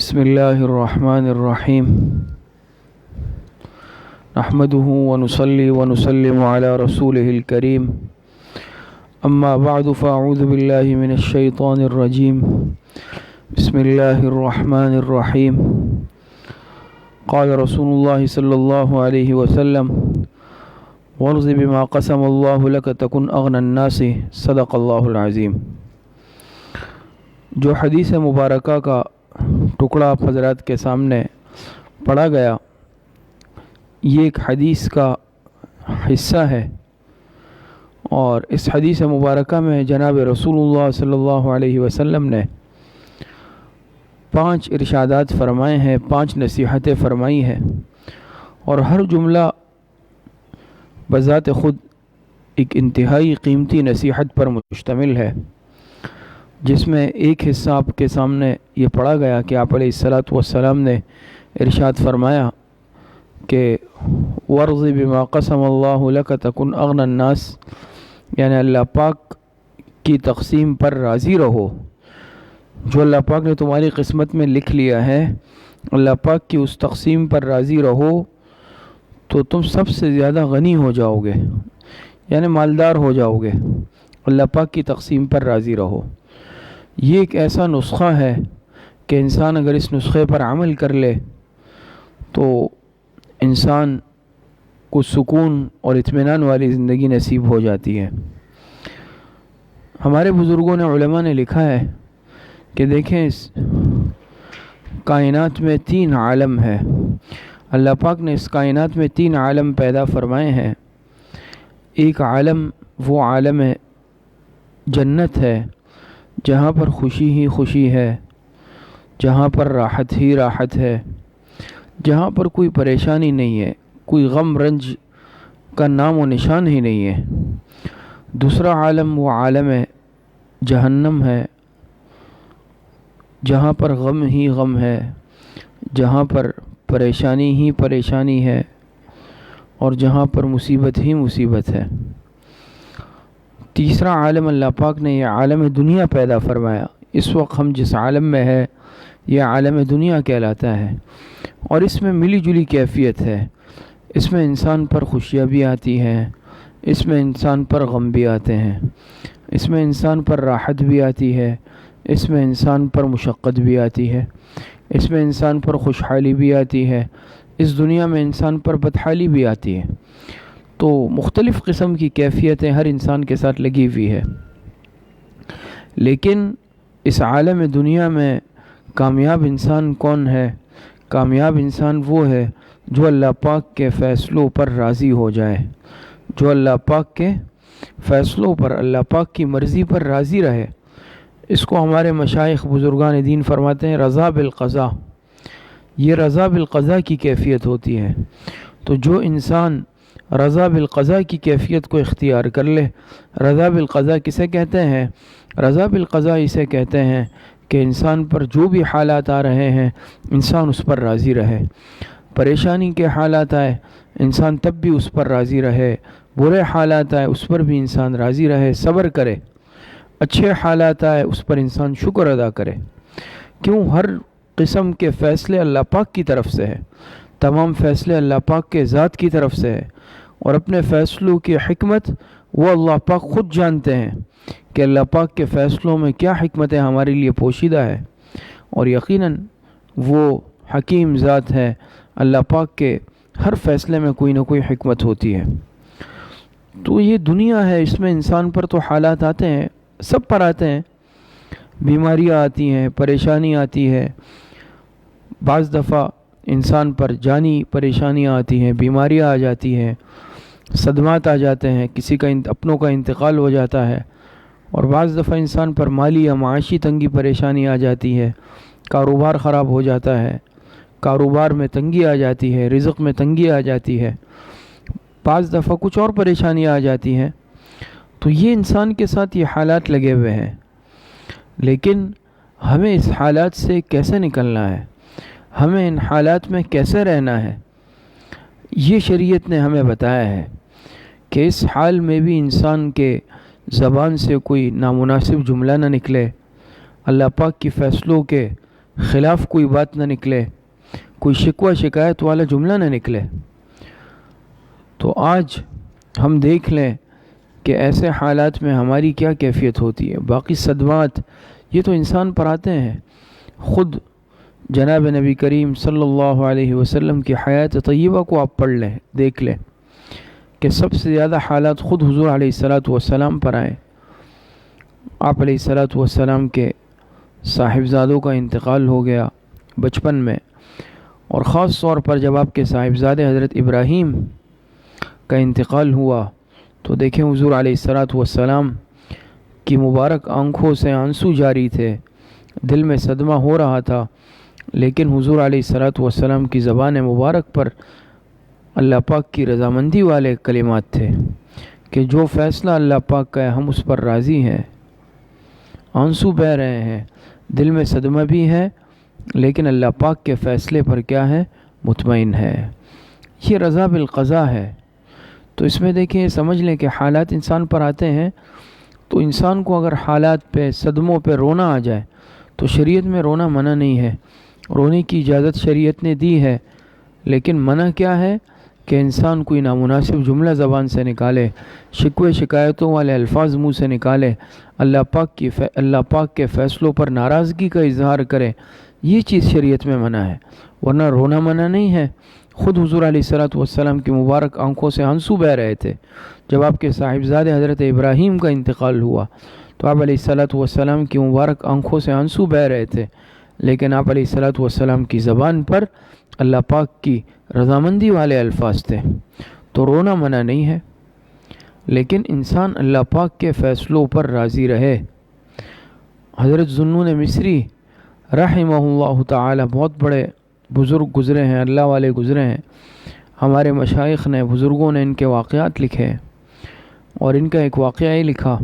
بسم اللہ الرحمن الرحیم نحمده ونصلي ونسلم على رسوله الكريم اما بعد فاعوذ باللہ من الشیطان الرجیم بسم اللہ الرحمن الرحیم قال رسول اللہ صلی اللہ علیہ وسلم وارض بما قسم اللہ لك تکن اغنى الناس صدق اللہ العظیم۔ جو حدیث مبارکہ کا ٹکڑا آپ حضرات کے سامنے پڑھا گیا، یہ ایک حدیث کا حصہ ہے، اور اس حدیث مبارکہ میں جناب رسول اللہ صلی اللہ علیہ وسلم نے 5 ارشادات فرمائے ہیں، 5 نصیحتیں فرمائی ہیں، اور ہر جملہ بذات خود ایک انتہائی قیمتی نصیحت پر مشتمل ہے، جس میں ایک حصہ آپ کے سامنے یہ پڑھا گیا کہ آپ علیہ الصلاۃ والسلام نے ارشاد فرمایا کہ ورض بما قسم اللہ لک تکن اغنى الناس، یعنی اللہ پاک کی تقسیم پر راضی رہو۔ جو اللہ پاک نے تمہاری قسمت میں لکھ لیا ہے، اللہ پاک کی اس تقسیم پر راضی رہو تو تم سب سے زیادہ غنی ہو جاؤ گے، یعنی مالدار ہو جاؤ گے۔ اللہ پاک کی تقسیم پر راضی رہو۔ یہ ایک ایسا نسخہ ہے کہ انسان اگر اس نسخے پر عمل کر لے تو انسان کو سکون اور اطمینان والی زندگی نصیب ہو جاتی ہے۔ ہمارے بزرگوں نے، علماء نے لکھا ہے کہ دیکھیں، اس کائنات میں 3 عالم ہے۔ اللہ پاک نے اس کائنات میں 3 عالم پیدا فرمائے ہیں۔ ایک عالم وہ عالم جنت ہے، جہاں پر خوشی ہی خوشی ہے، جہاں پر راحت ہی راحت ہے، جہاں پر کوئی پریشانی نہیں ہے، کوئی غم رنج کا نام و نشان ہی نہیں ہے۔ دوسرا عالم وہ عالم جہنم ہے، جہاں پر غم ہی غم ہے، جہاں پر پریشانی ہی پریشانی ہے، اور جہاں پر مصیبت ہی مصیبت ہے۔ تیسرا عالم اللہ پاک نے یہ عالم دنیا پیدا فرمایا۔ اس وقت ہم جس عالم میں ہے، یہ عالم دنیا کہلاتا ہے، اور اس میں ملی جلی کیفیت ہے۔ اس میں انسان پر خوشیاں بھی آتی ہیں، اس میں انسان پر غم بھی آتے ہیں، اس میں انسان پر راحت بھی آتی ہے، اس میں انسان پر مشقت بھی آتی ہے، اس میں انسان پر خوشحالی بھی آتی ہے، اس دنیا میں انسان پر بدحالی بھی آتی ہے۔ تو مختلف قسم کی کیفیتیں ہر انسان کے ساتھ لگی ہوئی ہے، لیکن اس عالم دنیا میں کامیاب انسان کون ہے؟ کامیاب انسان وہ ہے جو اللہ پاک کے فیصلوں پر راضی ہو جائے، جو اللہ پاک کے فیصلوں پر، اللہ پاک کی مرضی پر راضی رہے۔ اس کو ہمارے مشائخ بزرگان دین فرماتے ہیں رضا بالقضاء۔ یہ رضا بالقضاء کی کیفیت ہوتی ہے۔ تو جو انسان رضا بالقضاء کی کیفیت کو اختیار کر لے، رضا بالقضاء کسے کہتے ہیں؟ رضا بالقضاء اسے کہتے ہیں کہ انسان پر جو بھی حالات آ رہے ہیں، انسان اس پر راضی رہے۔ پریشانی کے حالات آئے، انسان تب بھی اس پر راضی رہے، برے حالات آئے اس پر بھی انسان راضی رہے، صبر کرے، اچھے حالات آئے اس پر انسان شکر ادا کرے۔ کیوں؟ ہر قسم کے فیصلے اللہ پاک کی طرف سے ہے، تمام فیصلے اللہ پاک کے ذات کی طرف سے ہے، اور اپنے فیصلوں کی حکمت وہ اللہ پاک خود جانتے ہیں کہ اللہ پاک کے فیصلوں میں کیا حکمتیں ہمارے لیے پوشیدہ ہے، اور یقیناً وہ حکیم ذات ہے۔ اللہ پاک کے ہر فیصلے میں کوئی نہ کوئی حکمت ہوتی ہے۔ تو یہ دنیا ہے، اس میں انسان پر تو حالات آتے ہیں، سب پر آتے ہیں، بیماریاں آتی ہیں، پریشانی آتی ہے، بعض دفعہ انسان پر جانی پریشانیاں آتی ہیں، بیماریاں آ جاتی ہیں، صدمات آ جاتے ہیں، کسی کا اپنوں کا انتقال ہو جاتا ہے، اور بعض دفعہ انسان پر مالی یا معاشی تنگی پریشانی آ جاتی ہے، کاروبار خراب ہو جاتا ہے، کاروبار میں تنگی آ جاتی ہے، رزق میں تنگی آ جاتی ہے، بعض دفعہ کچھ اور پریشانیاں آ جاتی ہیں۔ تو یہ انسان کے ساتھ یہ حالات لگے ہوئے ہیں، لیکن ہمیں اس حالات سے کیسے نکلنا ہے، ہمیں ان حالات میں کیسے رہنا ہے، یہ شریعت نے ہمیں بتایا ہے کہ اس حال میں بھی انسان کے زبان سے کوئی نامناسب جملہ نہ نکلے، اللہ پاک کی فیصلوں کے خلاف کوئی بات نہ نکلے، کوئی شکوہ شکایت والا جملہ نہ نکلے۔ تو آج ہم دیکھ لیں کہ ایسے حالات میں ہماری کیا کیفیت ہوتی ہے۔ باقی صدمات یہ تو انسان پر آتے ہیں، خود جناب نبی کریم صلی اللہ علیہ وسلم کی حیات طیبہ کو آپ پڑھ لیں، دیکھ لیں کہ سب سے زیادہ حالات خود حضور علیہ الصلاۃ والسلام پر آئے۔ آپ علیہ الصلاۃ والسلام کے صاحبزادوں کا انتقال ہو گیا بچپن میں، اور خاص طور پر جب آپ کے صاحبزادے حضرت ابراہیم کا انتقال ہوا تو دیکھیں حضور علیہ الصلاۃ والسلام کی مبارک آنکھوں سے آنسو جاری تھے، دل میں صدمہ ہو رہا تھا، لیکن حضور علیہ الصلاۃ والسلام کی زبان مبارک پر اللہ پاک کی رضامندی والے کلمات تھے کہ جو فیصلہ اللہ پاک کا ہے ہم اس پر راضی ہیں۔ آنسو بہہ رہے ہیں، دل میں صدمہ بھی ہے، لیکن اللہ پاک کے فیصلے پر کیا ہے؟ مطمئن ہے۔ یہ رضا بالقضاء ہے۔ تو اس میں دیکھیں، سمجھ لیں کہ حالات انسان پر آتے ہیں، تو انسان کو اگر حالات پہ، صدموں پہ رونا آ جائے تو شریعت میں رونا منع نہیں ہے، رونے کی اجازت شریعت نے دی ہے، لیکن منع کیا ہے کہ انسان کوئی نامناسب جملہ زبان سے نکالے، شکوے شکایتوں والے الفاظ منہ سے نکالے، اللہ پاک کے فیصلوں پر ناراضگی کا اظہار کرے، یہ چیز شریعت میں منع ہے، ورنہ رونا منع نہیں ہے۔ خود حضور علیہ الصلاۃ والسلام کی مبارک آنکھوں سے آنسو بہہ رہے تھے جب آپ کے صاحبزادے حضرت ابراہیم کا انتقال ہوا، تو آپ علیہ الصلاۃ والسلام کی مبارک آنکھوں سے آنسو بہہ رہے تھے، لیکن آپ علیہ الصلاۃ والسلام کی زبان پر اللہ پاک کی رضامندی والے الفاظ تھے۔ تو رونا منع نہیں ہے، لیکن انسان اللہ پاک کے فیصلوں پر راضی رہے۔ حضرت ذوالنون مصری رحمہ اللہ تعالی بہت بڑے بزرگ گزرے ہیں، اللہ والے گزرے ہیں، ہمارے مشائخ نے، بزرگوں نے ان کے واقعات لکھے، اور ان کا ایک واقعہ یہ لکھا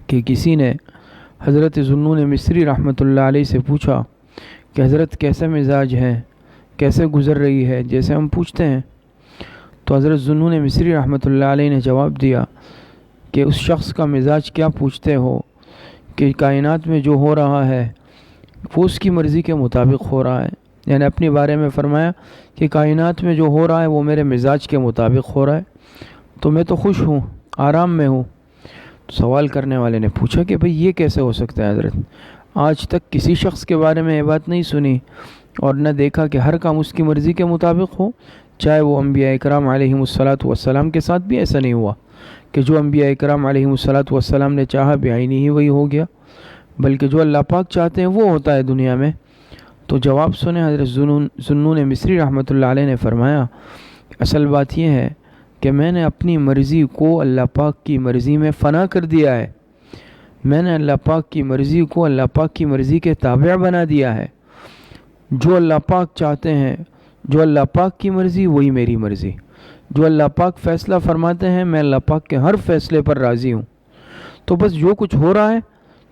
کہ کسی نے حضرت ذوالنون مصری رحمۃ اللہ علیہ سے پوچھا کہ حضرت کیسے مزاج ہیں، کیسے گزر رہی ہے، جیسے ہم پوچھتے ہیں۔ تو حضرت ذوالنون مصری رحمۃ اللہ علیہ نے جواب دیا کہ اس شخص کا مزاج کیا پوچھتے ہو، کہ کائنات میں جو ہو رہا ہے وہ اس کی مرضی کے مطابق ہو رہا ہے۔ یعنی اپنے بارے میں فرمایا کہ کائنات میں جو ہو رہا ہے وہ میرے مزاج کے مطابق ہو رہا ہے، تو میں تو خوش ہوں، آرام میں ہوں۔ سوال کرنے والے نے پوچھا کہ بھئی یہ کیسے ہو سکتا ہے حضرت؟ آج تک کسی شخص کے بارے میں یہ بات نہیں سنی اور نہ دیکھا کہ ہر کام اس کی مرضی کے مطابق ہو، چاہے وہ انبیاء اکرام علیہم الصلاۃ والسلام کے ساتھ بھی ایسا نہیں ہوا کہ جو انبیاء اکرام علیہم الصلاۃ والسلام نے چاہا بعینی ہی وہی ہو گیا، بلکہ جو اللہ پاک چاہتے ہیں وہ ہوتا ہے دنیا میں۔ تو جواب سنے حضرت ذوالنون مصری رحمۃ اللہ علیہ نے فرمایا، اصل بات یہ ہے کہ میں نے اپنی مرضی کو اللہ پاک کی مرضی میں فنا کر دیا ہے، میں نے اللہ پاک کی مرضی کو اللہ پاک کی مرضی کے تابع بنا دیا ہے۔ جو اللہ پاک چاہتے ہیں، جو اللہ پاک کی مرضی وہی میری مرضی، جو اللہ پاک فیصلہ فرماتے ہیں میں اللہ پاک کے ہر فیصلے پر راضی ہوں۔ تو بس جو کچھ ہو رہا ہے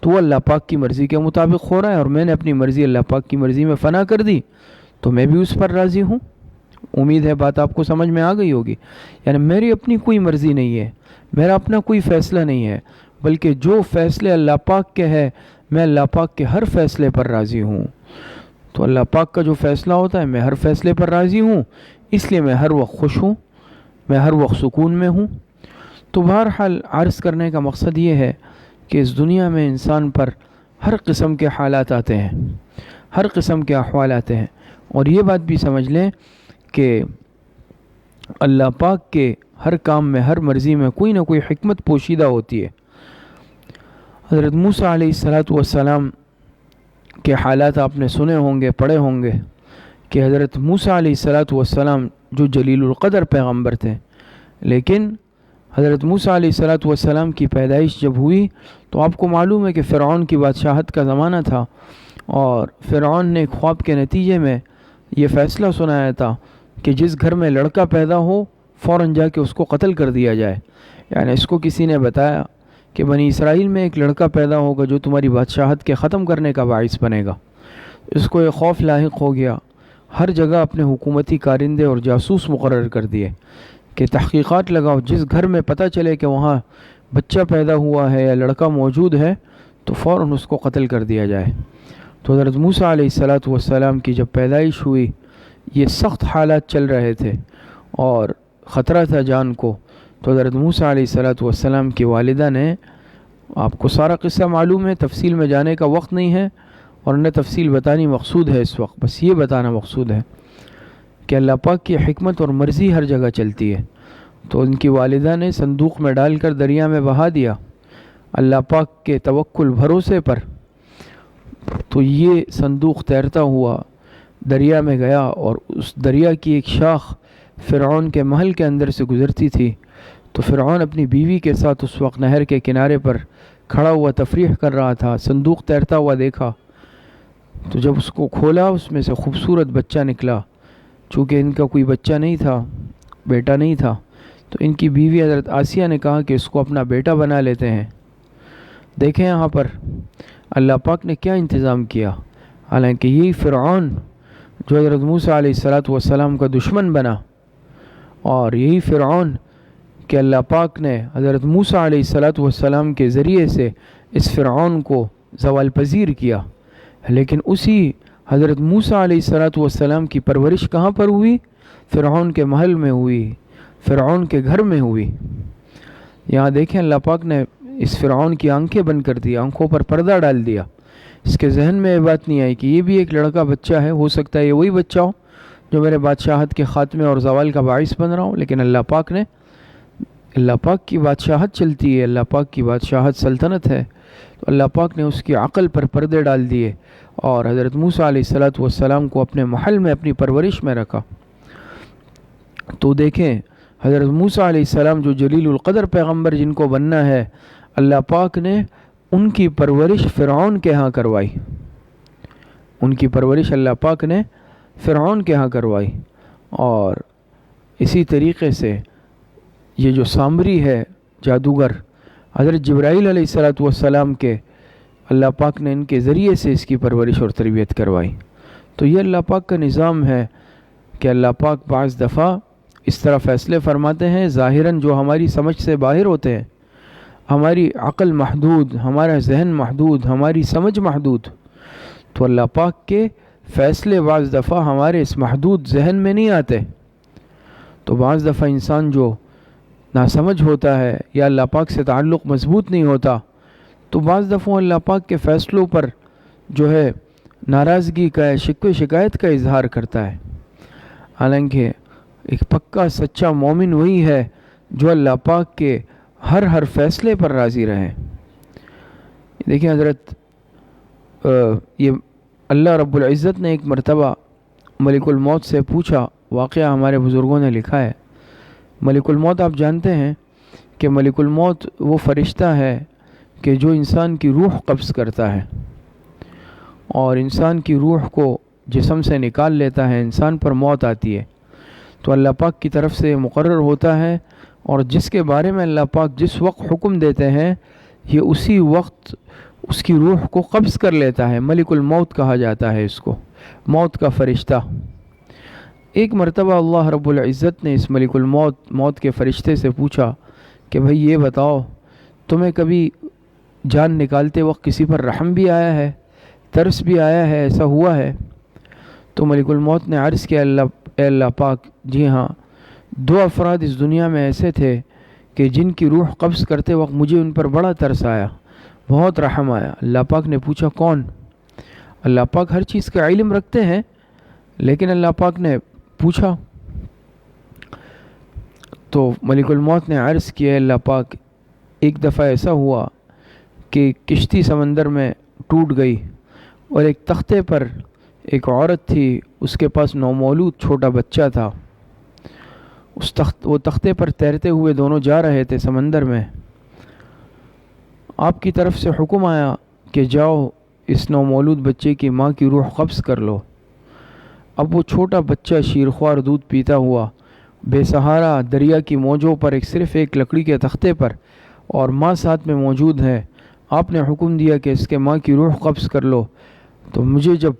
تو وہ اللہ پاک کی مرضی کے مطابق ہو رہا ہے، اور میں نے اپنی مرضی اللہ پاک کی مرضی میں فنا کر دی تو میں بھی اس پر راضی ہوں۔ امید ہے بات آپ کو سمجھ میں آ گئی ہوگی۔ یعنی میری اپنی کوئی مرضی نہیں ہے، میرا اپنا کوئی فیصلہ نہیں ہے، بلکہ جو فیصلے اللہ پاک کے ہے میں اللہ پاک کے ہر فیصلے پر راضی ہوں۔ تو اللہ پاک کا جو فیصلہ ہوتا ہے میں ہر فیصلے پر راضی ہوں، اس لیے میں ہر وقت خوش ہوں، میں ہر وقت سکون میں ہوں۔ تو بہرحال عرض کرنے کا مقصد یہ ہے کہ اس دنیا میں انسان پر ہر قسم کے حالات آتے ہیں، ہر قسم کے احوال آتے ہیں، اور یہ بات بھی سمجھ لیں کہ اللہ پاک کے ہر کام میں، ہر مرضی میں کوئی نہ کوئی حکمت پوشیدہ ہوتی ہے۔ حضرت موسیٰ علیہ الصلاۃ والسلام کے حالات آپ نے سنے ہوں گے، پڑھے ہوں گے کہ حضرت موسیٰ علیہ الصلاۃ والسلام جو جلیل القدر پیغمبر تھے، لیکن حضرت موسیٰ علیہ الصلاۃ والسلام کی پیدائش جب ہوئی تو آپ کو معلوم ہے کہ فرعون کی بادشاہت کا زمانہ تھا، اور فرعون نے خواب کے نتیجے میں یہ فیصلہ سنایا تھا کہ جس گھر میں لڑکا پیدا ہو فوراً جا کے اس کو قتل کر دیا جائے۔ یعنی اس کو کسی نے بتایا کہ بنی اسرائیل میں ایک لڑکا پیدا ہوگا جو تمہاری بادشاہت کے ختم کرنے کا باعث بنے گا۔ اس کو یہ خوف لاحق ہو گیا، ہر جگہ اپنے حکومتی کارندے اور جاسوس مقرر کر دیے کہ تحقیقات لگاؤ، جس گھر میں پتہ چلے کہ وہاں بچہ پیدا ہوا ہے یا لڑکا موجود ہے تو فوراً اس کو قتل کر دیا جائے۔ تو حضرت موسیٰ علیہ الصلاۃ والسلام کی جب پیدائش ہوئی، یہ سخت حالات چل رہے تھے اور خطرہ تھا جان کو، تو حضرت موسیٰ علیہ الصلاۃ والسلام کی والدہ نے، آپ کو سارا قصہ معلوم ہے، تفصیل میں جانے کا وقت نہیں ہے اور نہ تفصیل بتانی مقصود ہے اس وقت، بس یہ بتانا مقصود ہے کہ اللہ پاک کی حکمت اور مرضی ہر جگہ چلتی ہے۔ تو ان کی والدہ نے صندوق میں ڈال کر دریا میں بہا دیا اللہ پاک کے توکل بھروسے پر۔ تو یہ صندوق تیرتا ہوا دریا میں گیا اور اس دریا کی ایک شاخ فرعون کے محل کے اندر سے گزرتی تھی، تو فرعون اپنی بیوی کے ساتھ اس وقت نہر کے کنارے پر کھڑا ہوا تفریح کر رہا تھا، صندوق تیرتا ہوا دیکھا، تو جب اس کو کھولا اس میں سے خوبصورت بچہ نکلا۔ چونکہ ان کا کوئی بچہ نہیں تھا، بیٹا نہیں تھا، تو ان کی بیوی حضرت آسیہ نے کہا کہ اس کو اپنا بیٹا بنا لیتے ہیں۔ دیکھیں یہاں پر اللہ پاک نے کیا انتظام کیا، حالانکہ یہی فرعون جو حضرت موسیٰ علیہ الصلاۃ والسلام کا دشمن بنا، اور یہی فرعون کہ اللہ پاک نے حضرت موسیٰ علیہ الصلاۃ والسلام کے ذریعے سے اس فرعون کو زوال پذیر کیا، لیکن اسی حضرت موسیٰ علیہ الصلاۃ والسلام کی پرورش کہاں پر ہوئی؟ فرعون کے محل میں ہوئی، فرعون کے گھر میں ہوئی۔ یہاں دیکھیں اللہ پاک نے اس فرعون کی آنکھیں بند کر دی، آنکھوں پر پردہ ڈال دیا، اس کے ذہن میں یہ بات نہیں آئی کہ یہ بھی ایک لڑکا بچہ ہے، ہو سکتا ہے یہ وہی بچہ ہو جو میرے بادشاہت کے خاتمے اور زوال کا باعث بن رہا ہوں۔ لیکن اللہ پاک کی بادشاہت چلتی ہے، اللہ پاک کی بادشاہت سلطنت ہے، تو اللہ پاک نے اس کی عقل پر پردے ڈال دیے اور حضرت موسیٰ علیہ الصلاۃ والسلام کو اپنے محل میں اپنی پرورش میں رکھا۔ تو دیکھیں حضرت موسیٰ علیہ السلام جو جلیل القدر پیغمبر جن کو بننا ہے، اللہ پاک نے ان کی پرورش فرعون کے ہاں کروائی، ان کی پرورش اللہ پاک نے فرعون کے ہاں کروائی۔ اور اسی طریقے سے یہ جو سامری ہے جادوگر، حضرت جبرائیل علیہ الصلاۃ والسلام کے اللہ پاک نے ان کے ذریعے سے اس کی پرورش اور تربیت کروائی۔ تو یہ اللہ پاک کا نظام ہے کہ اللہ پاک بعض دفعہ اس طرح فیصلے فرماتے ہیں ظاہراً جو ہماری سمجھ سے باہر ہوتے ہیں، ہماری عقل محدود، ہمارا ذہن محدود، ہماری سمجھ محدود، تو اللہ پاک کے فیصلے بعض دفعہ ہمارے اس محدود ذہن میں نہیں آتے۔ تو بعض دفعہ انسان جو ناسمجھ ہوتا ہے یا اللہ پاک سے تعلق مضبوط نہیں ہوتا، تو بعض دفعہ اللہ پاک کے فیصلوں پر جو ہے ناراضگی کا، شکوے شکایت کا اظہار کرتا ہے۔ حالانکہ ایک پکا سچا مومن وہی ہے جو اللہ پاک کے ہر فیصلے پر راضی رہے۔ دیکھیں حضرت یہ اللہ رب العزت نے ایک مرتبہ ملک الموت سے پوچھا، واقعہ ہمارے بزرگوں نے لکھا ہے۔ ملک الموت آپ جانتے ہیں کہ ملک الموت وہ فرشتہ ہے کہ جو انسان کی روح قبض کرتا ہے اور انسان کی روح کو جسم سے نکال لیتا ہے، انسان پر موت آتی ہے تو اللہ پاک کی طرف سے مقرر ہوتا ہے، اور جس کے بارے میں اللہ پاک جس وقت حکم دیتے ہیں یہ اسی وقت اس کی روح کو قبض کر لیتا ہے۔ ملک الموت کہا جاتا ہے اس کو، موت کا فرشتہ۔ ایک مرتبہ اللہ رب العزت نے اس ملک الموت، موت کے فرشتے سے پوچھا کہ بھئی یہ بتاؤ تمہیں کبھی جان نکالتے وقت کسی پر رحم بھی آیا ہے، ترس بھی آیا ہے، ایسا ہوا ہے؟ تو ملک الموت نے عرض کیا، اے اللہ پاک، جی ہاں، 2 افراد اس دنیا میں ایسے تھے کہ جن کی روح قبض کرتے وقت مجھے ان پر بڑا ترس آیا، بہت رحم آیا۔ اللہ پاک نے پوچھا کون؟ اللہ پاک ہر چیز کا علم رکھتے ہیں، لیکن اللہ پاک نے پوچھا تو ملک الموت نے عرض کیا، اللہ پاک، ایک دفعہ ایسا ہوا کہ کشتی سمندر میں ٹوٹ گئی اور ایک تختے پر ایک عورت تھی، اس کے پاس نومولود چھوٹا بچہ تھا، وہ تختے پر تیرتے ہوئے دونوں جا رہے تھے سمندر میں۔ آپ کی طرف سے حکم آیا کہ جاؤ اس نومولود بچے کی ماں کی روح قبض کر لو۔ اب وہ چھوٹا بچہ شیرخوار دودھ پیتا ہوا بے سہارا دریا کی موجوں پر صرف ایک لکڑی کے تختے پر، اور ماں ساتھ میں موجود ہے۔ آپ نے حکم دیا کہ اس کے ماں کی روح قبض کر لو، تو مجھے جب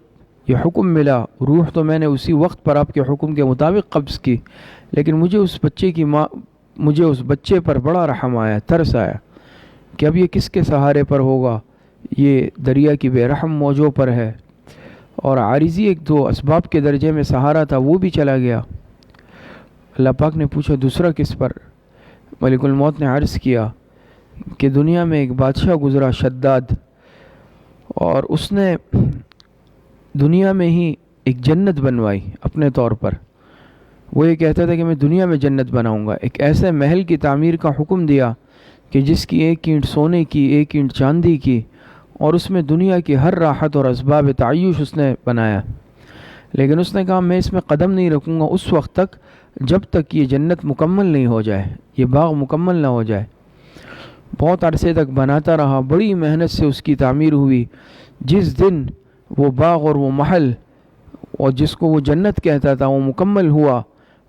یہ حکم ملا، روح تو میں نے اسی وقت پر آپ کے حکم کے مطابق قبض کی، لیکن مجھے اس بچے پر بڑا رحم آیا، ترس آیا کہ اب یہ کس کے سہارے پر ہوگا، یہ دریا کی بے رحم موجوں پر ہے، اور عارضی ایک دو اسباب کے درجے میں سہارا تھا وہ بھی چلا گیا۔ اللہ پاک نے پوچھا دوسرا کس پر؟ ملک الموت نے عرض کیا کہ دنیا میں ایک بادشاہ گزرا شداد، اور اس نے دنیا میں ہی ایک جنت بنوائی اپنے طور پر۔ وہ یہ کہتا تھا کہ میں دنیا میں جنت بناؤں گا، ایک ایسے محل کی تعمیر کا حکم دیا کہ جس کی ایک اینٹ سونے کی، ایک اینٹ چاندی کی، اور اس میں دنیا کی ہر راحت اور اسباب تعیش اس نے بنایا۔ لیکن اس نے کہا میں اس میں قدم نہیں رکھوں گا اس وقت تک جب تک یہ جنت مکمل نہیں ہو جائے، یہ باغ مکمل نہ ہو جائے۔ بہت عرصے تک بناتا رہا، بڑی محنت سے اس کی تعمیر ہوئی۔ جس دن وہ باغ اور وہ محل اور جس کو وہ جنت کہتا تھا وہ مکمل ہوا،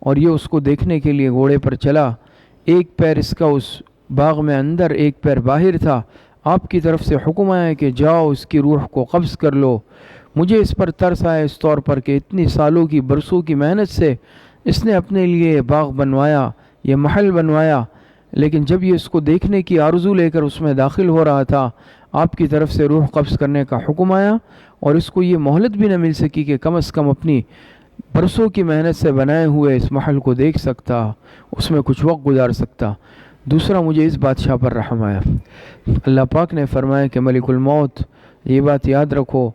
اور یہ اس کو دیکھنے کے لیے گھوڑے پر چلا، ایک پیر اس کا اس باغ میں اندر، ایک پیر باہر تھا۔ آپ کی طرف سے حکم آیا کہ جاؤ اس کی روح کو قبض کر لو۔ مجھے اس پر ترس آیا اس طور پر کہ اتنی سالوں کی، برسوں کی محنت سے اس نے اپنے لیے یہ باغ بنوایا، یہ محل بنوایا، لیکن جب یہ اس کو دیکھنے کی آرزو لے کر اس میں داخل ہو رہا تھا، آپ کی طرف سے روح قبض کرنے کا حکم آیا، اور اس کو یہ مہلت بھی نہ مل سکی کہ کم از کم اپنی برسوں کی محنت سے بنائے ہوئے اس محل کو دیکھ سکتا، اس میں کچھ وقت گزار سکتا۔ دوسرا مجھے اس بادشاہ پر رحم آیا۔ اللہ پاک نے فرمایا کہ ملک الموت یہ بات یاد رکھو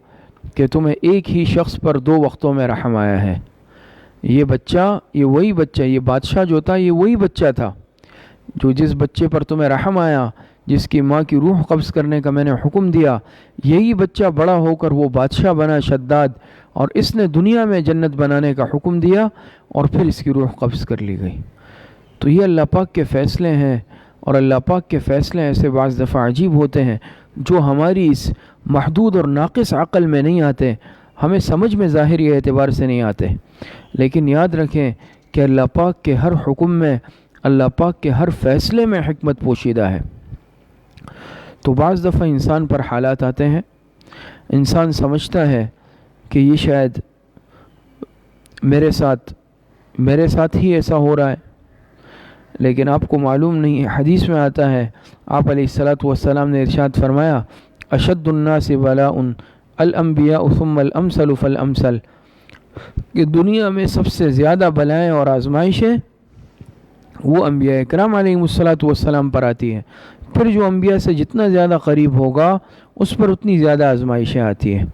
کہ تمہیں ایک ہی شخص پر دو وقتوں میں رحم آیا ہے۔ یہ بچہ، یہ وہی بچہ، یہ بادشاہ جو تھا یہ وہی بچہ تھا جو جس بچے پر تمہیں رحم آیا، جس کی ماں کی روح قبض کرنے کا میں نے حکم دیا، یہی بچہ بڑا ہو کر وہ بادشاہ بنا شداد، اور اس نے دنیا میں جنت بنانے کا حکم دیا اور پھر اس کی روح قبض کر لی گئی۔ تو یہ اللہ پاک کے فیصلے ہیں، اور اللہ پاک کے فیصلے ایسے بعض دفعہ عجیب ہوتے ہیں جو ہماری اس محدود اور ناقص عقل میں نہیں آتے، ہمیں سمجھ میں ظاہری اعتبار سے نہیں آتے، لیکن یاد رکھیں کہ اللہ پاک کے ہر حکم میں، اللہ پاک کے ہر فیصلے میں حکمت پوشیدہ ہے۔ تو بعض دفعہ انسان پر حالات آتے ہیں، انسان سمجھتا ہے کہ یہ شاید میرے ساتھ ہی ایسا ہو رہا ہے، لیکن آپ کو معلوم نہیں ہے۔ حدیث میں آتا ہے، آپ علیہ الصلاۃ والسلام نے ارشاد فرمایا، اشد الناس بلاء الانبیاء ثم الامثل فالامثل، کہ دنیا میں سب سے زیادہ بلائیں اور آزمائشیں وہ انبیاء اکرام علیہ الصلاۃ والسلام پر آتی ہیں، پھر جو انبیاء سے جتنا زیادہ قریب ہوگا اس پر اتنی زیادہ آزمائشیں آتی ہیں۔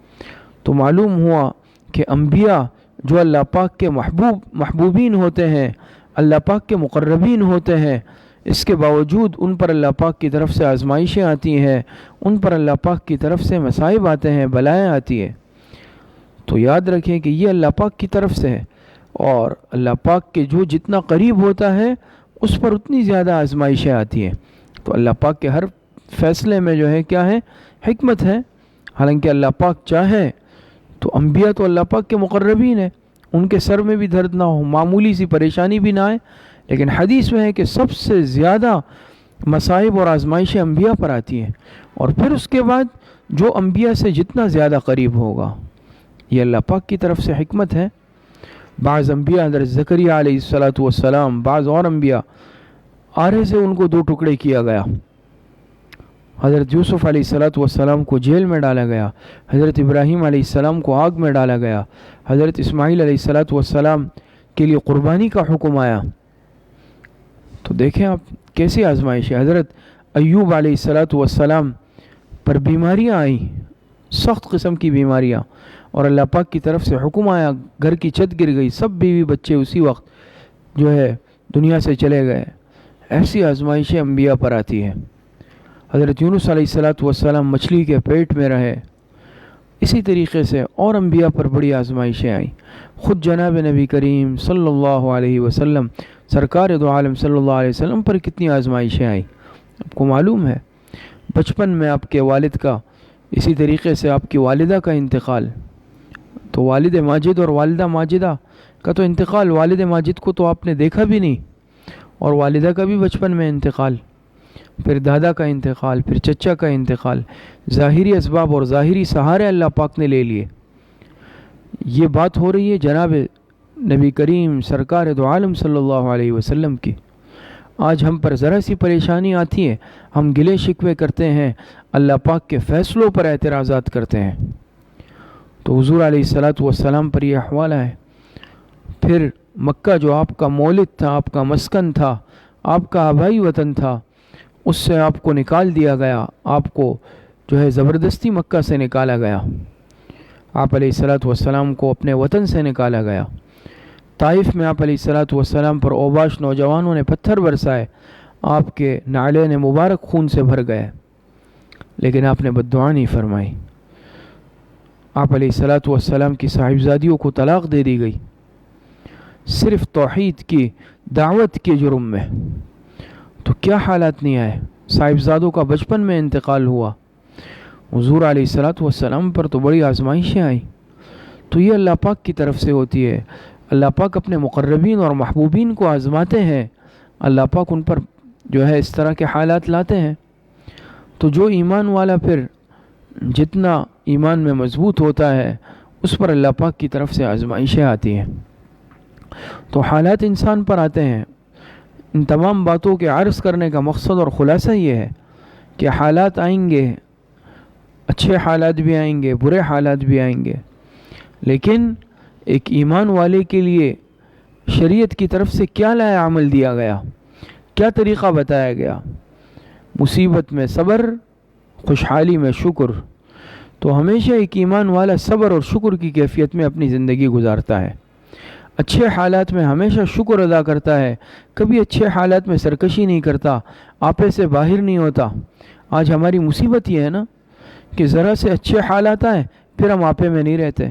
تو معلوم ہوا کہ انبیاء جو اللہ پاک کے محبوبین ہوتے ہیں، اللہ پاک کے مقربین ہوتے ہیں، اس کے باوجود ان پر اللہ پاک کی طرف سے آزمائشیں آتی ہیں، ان پر اللہ پاک کی طرف سے مصائب آتے ہیں، بلائیں آتی ہیں۔ تو یاد رکھیں کہ یہ اللہ پاک کی طرف سے ہے، اور اللہ پاک کے جو جتنا قریب ہوتا ہے اس پر اتنی زیادہ آزمائشیں آتی ہیں۔ تو اللہ پاک کے ہر فیصلے میں جو ہے کیا ہے، حکمت ہے۔ حالانکہ اللہ پاک چاہے تو انبیاء تو اللہ پاک کے مقربین ہیں، ان کے سر میں بھی درد نہ ہو، معمولی سی پریشانی بھی نہ آئے، لیکن حدیث میں ہے کہ سب سے زیادہ مصائب اور آزمائشیں انبیاء پر آتی ہیں، اور پھر اس کے بعد جو انبیاء سے جتنا زیادہ قریب ہوگا، یہ اللہ پاک کی طرف سے حکمت ہے۔ بعض انبیاء، حضرت زکریا علیہ الصلاۃ والسلام، بعض اور انبیاء، آرے سے ان کو دو ٹکڑے کیا گیا، حضرت یوسف علیہ الصلاۃ والسلام کو جیل میں ڈالا گیا، حضرت ابراہیم علیہ السلام کو آگ میں ڈالا گیا، حضرت اسماعیل علیہ الصلاۃ والسلام کے لیے قربانی کا حکم آیا۔ تو دیکھیں آپ کیسی آزمائش ہے۔ حضرت ایوب علیہ الصلاۃ والسلام پر بیماریاں آئیں، سخت قسم کی بیماریاں، اور اللہ پاک کی طرف سے حکم آیا، گھر کی چھت گر گئی، سب بیوی بچے اسی وقت جو ہے دنیا سے چلے گئے۔ ایسی آزمائشیں انبیاء پر آتی ہیں۔ حضرت یونس علیہ الصلاۃ والسلام مچھلی کے پیٹ میں رہے، اسی طریقے سے اور انبیاء پر بڑی آزمائشیں آئیں۔ خود جناب نبی کریم صلی اللہ علیہ وسلم، سرکار دو عالم صلی اللہ علیہ وسلم پر کتنی آزمائشیں آئیں، آپ کو معلوم ہے۔ بچپن میں آپ کے والد کا، اسی طریقے سے آپ کی والدہ کا انتقال، تو والد ماجد اور والدہ ماجدہ کا تو انتقال، والد ماجد کو تو آپ نے دیکھا بھی نہیں، اور والدہ کا بھی بچپن میں انتقال، پھر دادا کا انتقال، پھر چچا کا انتقال، ظاہری اسباب اور ظاہری سہارے اللہ پاک نے لے لیے۔ یہ بات ہو رہی ہے جناب نبی کریم سرکار دو عالم صلی اللہ علیہ وسلم کی۔ آج ہم پر ذرا سی پریشانی آتی ہے، ہم گلے شکوے کرتے ہیں، اللہ پاک کے فیصلوں پر اعتراضات کرتے ہیں۔ تو تو حضور علیہ الصلوۃ والسلام پر یہ احوال ہے. پھر مکہ جو آپ کا مولد تھا، آپ کا مسکن تھا، آپ کا آبائی وطن تھا، اس سے آپ کو نکال دیا گیا، آپ کو جو ہے زبردستی مکہ سے نکالا گیا. آپ علیہ الصلوۃ والسلام کو اپنے وطن سے نکالا گیا. طائف میں آپ علیہ الصلوۃ والسلام پر اوباش نوجوانوں نے پتھر برسائے، آپ کے نعلین مبارک خون سے بھر گئے، لیکن آپ نے بد دعا نہیں فرمائی. آپ علیہ الصلوۃ والسلام کی صاحبزادیوں کو طلاق دے دی گئی صرف توحید کی دعوت کے جرم میں. تو کیا حالات نہیں آئے. صاحبزادوں کا بچپن میں انتقال ہوا. حضور علیہ الصلوۃ والسلام پر تو بڑی آزمائشیں آئیں. تو یہ اللہ پاک کی طرف سے ہوتی ہے. اللہ پاک اپنے مقربین اور محبوبین کو آزماتے ہیں. اللہ پاک ان پر جو ہے اس طرح کے حالات لاتے ہیں. تو جو ایمان والا پھر جتنا ایمان میں مضبوط ہوتا ہے اس پر اللہ پاک کی طرف سے آزمائشیں آتی ہیں. تو حالات انسان پر آتے ہیں. ان تمام باتوں کے عرض کرنے کا مقصد اور خلاصہ یہ ہے کہ حالات آئیں گے، اچھے حالات بھی آئیں گے، برے حالات بھی آئیں گے، لیکن ایک ایمان والے کے لیے شریعت کی طرف سے کیا لایا عمل دیا گیا، کیا طریقہ بتایا گیا. مصیبت میں صبر، خوشحالی میں شکر. تو ہمیشہ ایک ایمان والا صبر اور شکر کی کیفیت میں اپنی زندگی گزارتا ہے. اچھے حالات میں ہمیشہ شکر ادا کرتا ہے، کبھی اچھے حالات میں سرکشی نہیں کرتا، آپے سے باہر نہیں ہوتا. آج ہماری مصیبت یہ ہے نا کہ ذرا سے اچھے حالات آئیں پھر ہم آپے میں نہیں رہتے،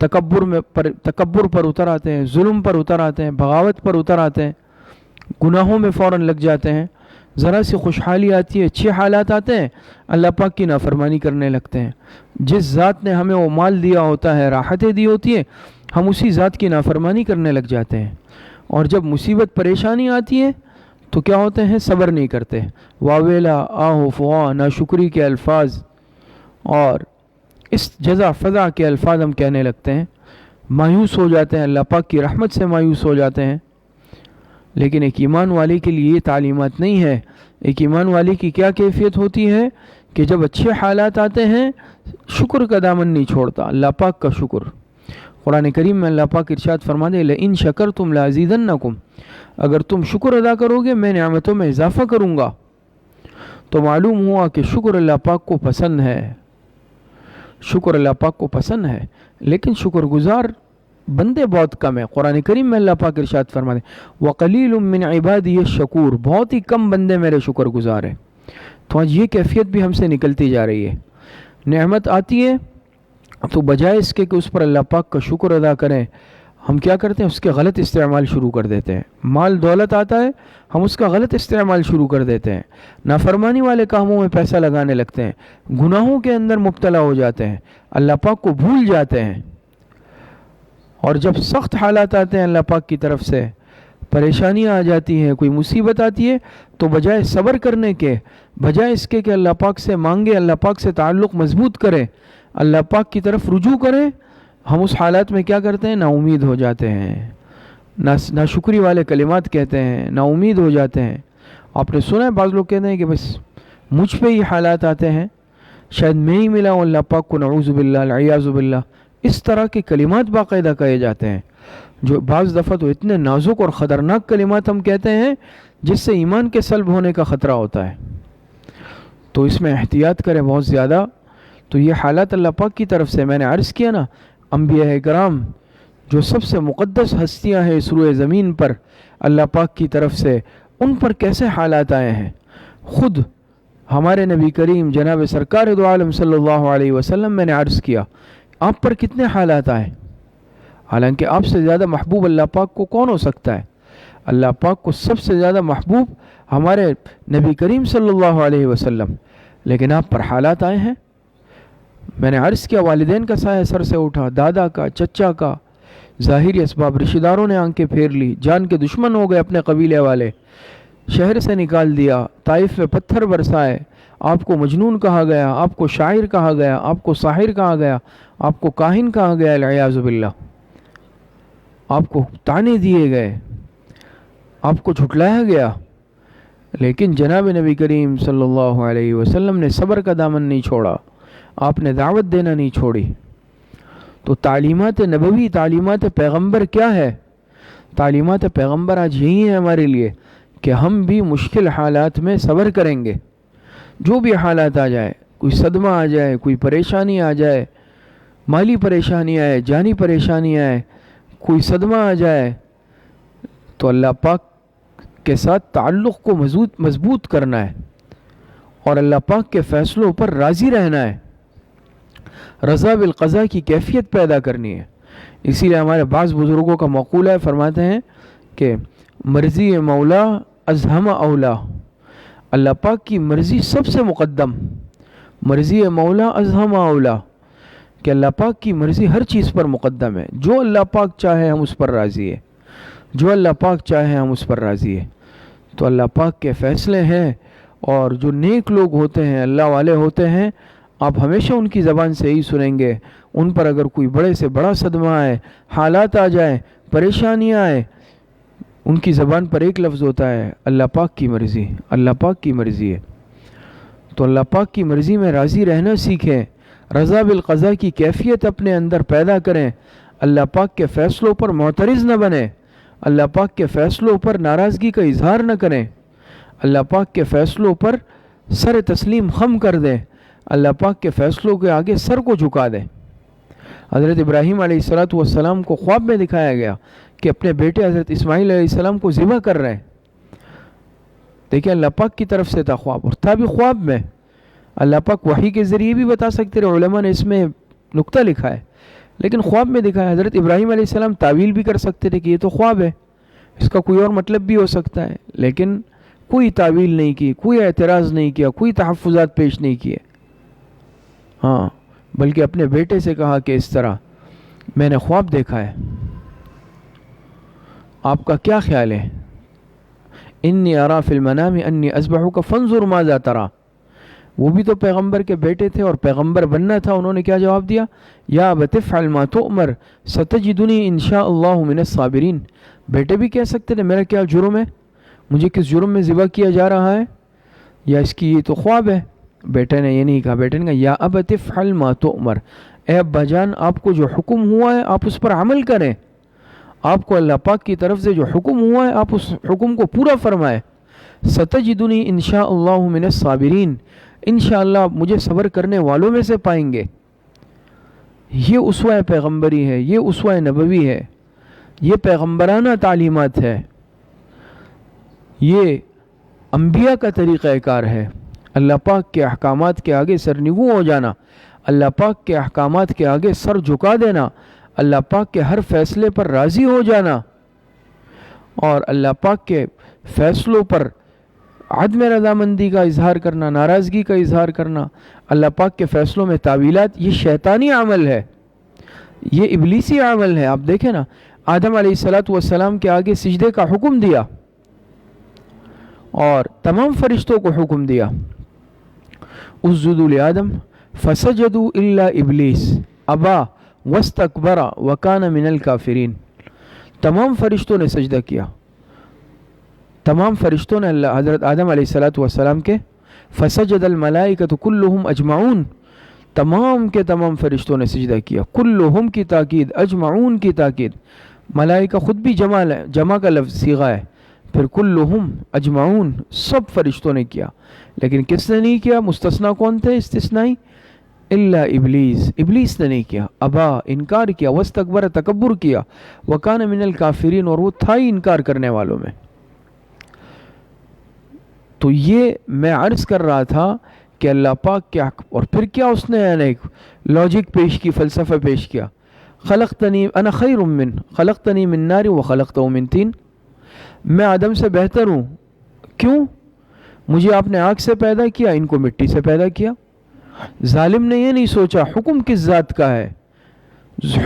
تکبر پر اتر آتے ہیں، ظلم پر اتر آتے ہیں، بغاوت پر اتر آتے ہیں، گناہوں میں فوراً لگ جاتے ہیں. ذرا سی خوشحالی آتی ہے، اچھے حالات آتے ہیں، اللہ پاک کی نافرمانی کرنے لگتے ہیں. جس ذات نے ہمیں وہ مال دیا ہوتا ہے، راحتیں دی ہوتی ہیں، ہم اسی ذات کی نافرمانی کرنے لگ جاتے ہیں. اور جب مصیبت پریشانی آتی ہے تو کیا ہوتے ہیں؟ صبر نہیں کرتے. واویلا، آہ فوا، ناشکری کے الفاظ اور اس جزا فضا کے الفاظ ہم کہنے لگتے ہیں، مایوس ہو جاتے ہیں، اللہ پاک کی رحمت سے مایوس ہو جاتے ہیں. لیکن ایک ایمان والے کے لیے یہ تعلیمات نہیں ہے. ایک ایمان والے کی کیا کیفیت ہوتی ہے کہ جب اچھے حالات آتے ہیں شکر کا دامن نہیں چھوڑتا، اللہ پاک کا شکر. قرآن کریم میں اللہ پاک ارشاد فرماتے ہیں لئن شکرتم لازیدنکم، اگر تم شکر ادا کرو گے میں نعمتوں میں اضافہ کروں گا. تو معلوم ہوا کہ شکر اللہ پاک کو پسند ہے، شکر اللہ پاک کو پسند ہے، لیکن شکر گزار بندے بہت کم ہیں. قرآن کریم میں اللہ پاک ارشاد فرماتے ہیں وَقَلِيلٌ مِّنْ عِبَادِيَ الشَّكُورُ، بہت ہی کم بندے میرے شکر گزار ہیں. تو آج یہ کیفیت بھی ہم سے نکلتی جا رہی ہے. نعمت آتی ہے تو بجائے اس کے کہ اس پر اللہ پاک کا شکر ادا کریں، ہم کیا کرتے ہیں؟ اس کے غلط استعمال شروع کر دیتے ہیں. مال دولت آتا ہے، ہم اس کا غلط استعمال شروع کر دیتے ہیں، نافرمانی والے کاموں میں پیسہ لگانے لگتے ہیں، گناہوں کے اندر مبتلا ہو جاتے ہیں، اللہ پاک کو بھول جاتے ہیں. اور جب سخت حالات آتے ہیں اللہ پاک کی طرف سے، پریشانیاں آ جاتی ہیں، کوئی مصیبت آتی ہے، تو بجائے صبر کرنے کے، بجائے اس کے کہ اللہ پاک سے مانگے، اللہ پاک سے تعلق مضبوط کرے، اللہ پاک کی طرف رجوع کریں، ہم اس حالات میں کیا کرتے ہیں؟ نا امید ہو جاتے ہیں، نا شکری والے کلمات کہتے ہیں، نا امید ہو جاتے ہیں. آپ نے سنا ہے بعض لوگ کہتے ہیں کہ بس مجھ پہ ہی حالات آتے ہیں، شاید میں ہی ملا ہوں اللہ پاک کو، نعوذ باللہ العیاذ باللہ. اس طرح کے کلمات باقاعدہ کہے جاتے ہیں، جو بعض دفعہ تو اتنے نازک اور خطرناک کلمات ہم کہتے ہیں جس سے ایمان کے سلب ہونے کا خطرہ ہوتا ہے. تو اس میں احتیاط کریں بہت زیادہ. تو یہ حالات اللہ پاک کی طرف سے، میں نے عرض کیا نا، انبیاء کرام جو سب سے مقدس ہستیاں ہیں اس روئے زمین پر اللہ پاک کی طرف سے، ان پر کیسے حالات آئے ہیں. خود ہمارے نبی کریم جناب سرکار دو عالم صلی اللہ علیہ وسلم، میں نے عرض کیا آپ پر کتنے حالات آئے، حالانکہ آپ سے زیادہ محبوب اللہ پاک کو کون ہو سکتا ہے. اللہ پاک کو سب سے زیادہ محبوب ہمارے نبی کریم صلی اللہ علیہ وسلم، لیکن آپ پر حالات آئے ہیں. میں نے عرض کیا والدین کا سایہ سر سے اٹھا، دادا کا، چچا کا، ظاہری اسباب، رشتہ داروں نے آنکھیں پھیر لی، جان کے دشمن ہو گئے اپنے قبیلے والے، شہر سے نکال دیا، طائف میں پتھر برسائے، آپ کو مجنون کہا گیا، آپ کو شاعر کہا گیا، آپ کو ساحر کہا گیا، آپ کو کاہن کہا گیا، العیاذ باللہ، آپ کو طعنے دیے گئے، آپ کو جھٹلایا گیا. لیکن جناب نبی کریم صلی اللہ علیہ وسلم نے صبر کا دامن نہیں چھوڑا، آپ نے دعوت دینا نہیں چھوڑی. تو تعلیمات نبوی، تعلیمات پیغمبر کیا ہے؟ تعلیمات پیغمبر آج یہی ہے ہمارے لیے کہ ہم بھی مشکل حالات میں صبر کریں گے. جو بھی حالات آ جائے، کوئی صدمہ آ جائے، کوئی پریشانی آ جائے، مالی پریشانی آئے، جانی پریشانی آئے، کوئی صدمہ آ جائے، تو اللہ پاک کے ساتھ تعلق کو مضبوط کرنا ہے اور اللہ پاک کے فیصلوں پر راضی رہنا ہے. رضا بالقضاء کی کیفیت پیدا کرنی ہے. اسی لیے ہمارے بعض بزرگوں کا مقولہ ہے، فرماتے ہیں کہ مرضی مولا ازہم اولا، اللہ پاک کی مرضی سب سے مقدم. مرضی مولا ازہم اولا، کہ اللہ پاک کی مرضی ہر چیز پر مقدم ہے. جو اللہ پاک چاہے ہم اس پر راضی ہے، جو اللہ پاک چاہے ہم اس پر راضی ہے. تو اللہ پاک کے فیصلے ہیں، اور جو نیک لوگ ہوتے ہیں، اللہ والے ہوتے ہیں، آپ ہمیشہ ان کی زبان سے یہی سنیں گے. ان پر اگر کوئی بڑے سے بڑا صدمہ آئے، حالات آ جائیں، پریشانیاں آئیں، ان کی زبان پر ایک لفظ ہوتا ہے، اللہ پاک کی مرضی، اللہ پاک کی مرضی ہے. تو اللہ پاک کی مرضی میں راضی رہنا سیکھیں، رضا بالقضاء کی کیفیت اپنے اندر پیدا کریں. اللہ پاک کے فیصلوں پر معترض نہ بنیں، اللہ پاک کے فیصلوں پر ناراضگی کا اظہار نہ کریں، اللہ پاک کے فیصلوں پر سر تسلیم خم کر دیں، اللہ پاک کے فیصلوں کے آگے سر کو جھکا دیں. حضرت ابراہیم علیہ السلام کو خواب میں دکھایا گیا کہ اپنے بیٹے حضرت اسماعیل علیہ السلام کو ذبح کر رہے ہیں. دیکھیں اللہ پاک کی طرف سے تھا خواب، اور تھا بھی خواب میں. اللہ پاک وحی کے ذریعے بھی بتا سکتے رہے، علماء نے اس میں نقطہ لکھا ہے، لیکن خواب میں دکھایا. حضرت ابراہیم علیہ السلام تعویل بھی کر سکتے تھے کہ یہ تو خواب ہے، اس کا کوئی اور مطلب بھی ہو سکتا ہے، لیکن کوئی تعویل نہیں کی، کوئی اعتراض نہیں کیا، کوئی تحفظات پیش نہیں کیے. ہاں، بلکہ اپنے بیٹے سے کہا کہ اس طرح میں نے خواب دیکھا ہے، آپ کا کیا خیال ہے؟ انی ارا فی المنام انی اذبحک فانظر ماذا تری. وہ بھی تو پیغمبر کے بیٹے تھے اور پیغمبر بننا تھا. انہوں نے کیا جواب دیا؟ یا ابت افعل ما تؤمر ستجدنی انشاء اللہ من الصابرین. بیٹے بھی کہہ سکتے تھے میرا کیا جرم ہے، مجھے کس جرم میں ذبح کیا جا رہا ہے، یا اس کی یہ تو خواب ہے. بیٹے نے یہ نہیں کہا، بیٹے نے کہا یا ابت افعل ما تؤمر، اے ابا جان آپ کو جو حکم ہوا ہے آپ اس پر عمل کریں. آپ کو اللہ پاک کی طرف سے جو حکم ہوا ہے آپ اس حکم کو پورا فرمائیں. ستجدنی انشاء اللہ من الصابرین، انشاءاللہ آپ مجھے صبر کرنے والوں میں سے پائیں گے. یہ اسوہ پیغمبری ہے، یہ اسوہ نبوی ہے، یہ پیغمبرانہ تعلیمات ہے، یہ انبیاء کا طریقہ کار ہے. اللہ پاک کے احکامات کے آگے سرنگوں ہو جانا، اللہ پاک کے احکامات کے آگے سر جھکا دینا، اللہ پاک کے ہر فیصلے پر راضی ہو جانا، اور اللہ پاک کے فیصلوں پر عدم رضامندی کا اظہار کرنا، ناراضگی کا اظہار کرنا، اللہ پاک کے فیصلوں میں تعویلات، یہ شیطانی عمل ہے، یہ ابلیسی عمل ہے. آپ دیکھیں نا، آدم علیہ السلام کے آگے سجدے کا حکم دیا اور تمام فرشتوں کو حکم دیا اسجدوا لآدم فسجدوا الا ابلیس ابا واستکبر وکان من الکافرین. تمام فرشتوں نے سجدہ کیا، تمام فرشتوں نے حضرت آدم علیہ السلام کے فسجد الملائکۃ کلہم اجمعون، تمام کے تمام فرشتوں نے سجدہ کیا. کلہم کی تاکید، اجمعون کی تاکید، ملائکہ خود بھی جمع کا لفظ صیغہ ہے، پھر کلہم اجمعون، سب فرشتوں نے کیا. لیکن کس نے نہیں کیا؟ مستثنا کون تھے استثنائی؟ الا ابلیس، ابلیس نے نہیں کیا، ابا انکار کیا، واستکبر تکبر کیا، وکان من الکافرین، اور وہ تھا ہی انکار کرنے والوں میں. تو یہ میں عرض کر رہا تھا کہ اللہ پاک کیا، اور پھر کیا اس نے ایک لاجک پیش کی، فلسفہ پیش کیا. خلقتنی انا خیر من خلقتنی من نار وخلقتہ من طین، میں آدم سے بہتر ہوں. کیوں؟ مجھے آپ نے آگ سے پیدا کیا، ان کو مٹی سے پیدا کیا. ظالم نے یہ نہیں سوچا حکم کس ذات کا ہے،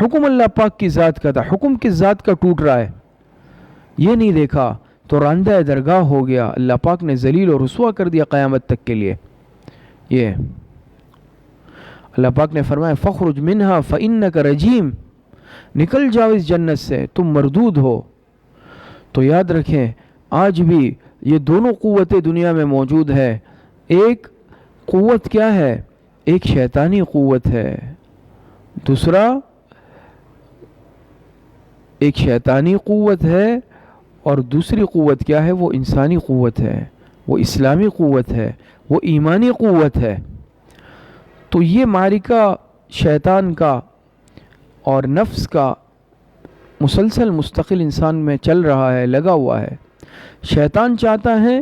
حکم اللہ پاک کی ذات کا تھا، حکم کس ذات کا ٹوٹ رہا ہے یہ نہیں دیکھا، تو راندہ درگاہ ہو گیا. اللہ پاک نے ذلیل و رسوا کر دیا قیامت تک کے لیے. یہ اللہ پاک نے فرمایا فخرج منہا فإنک رجیم، نکل جاؤ اس جنت سے، تم مردود ہو. تو یاد رکھیں آج بھی یہ دونوں قوتیں دنیا میں موجود ہے. ایک قوت کیا ہے؟ ایک شیطانی قوت ہے، دوسرا ایک شیطانی قوت ہے اور دوسری قوت کیا ہے؟ وہ انسانی قوت ہے، وہ اسلامی قوت ہے، وہ ایمانی قوت ہے۔ تو یہ معرکہ شیطان کا اور نفس کا مسلسل مستقل انسان میں چل رہا ہے، لگا ہوا ہے۔ شیطان چاہتا ہے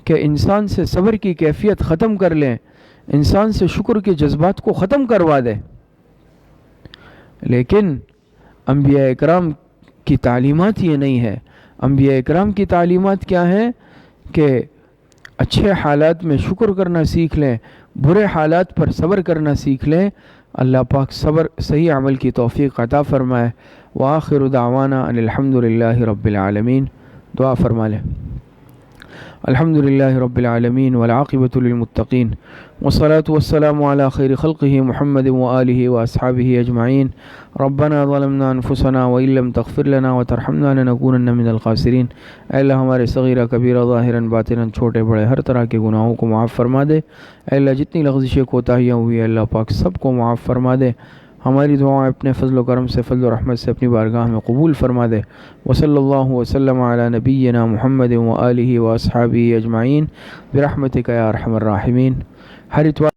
کہ انسان سے صبر کی کیفیت ختم کر لیں، انسان سے شکر کے جذبات کو ختم کروا دے، لیکن انبیاء اکرام کی تعلیمات یہ نہیں ہے۔ انبیاء اکرام کی تعلیمات کیا ہیں کہ اچھے حالات میں شکر کرنا سیکھ لیں، برے حالات پر صبر کرنا سیکھ لیں۔ اللہ پاک صبر صحیح عمل کی توفیق عطا فرمائے۔ وآخر دعوانا ان الحمد للہ رب العالمین۔ دعا فرما لیں۔ الحمد للہ رب العالمین والعاقبۃ للمتقین والصلاة والسلام علی خیر خلقہ محمد وآلہ واصحابہ اجمعین۔ ربنا ظلمنا انفسنا وإن لم تغفر لنا وترحمنا لنکونن من الخاسرین۔ اے اللہ ہمارے صغیرہ کبیرہ ظاہراً باطناً چھوٹے بڑے ہر طرح کے گناہوں کو معاف فرما دے۔ اے اللہ جتنی لغزشیں کوتاہیاں ہوئی ہے اللہ پاک سب کو معاف فرما دے۔ ہماری دعائیں اپنے فضل و کرم سے، فضل و رحمت سے اپنی بارگاہ میں قبول فرما دے۔ وصلی اللہ وسلم علی نبینا محمد وآلہ واصحابہ اجمعین برحمتک یا ارحم الراحمین۔ ہر اتوار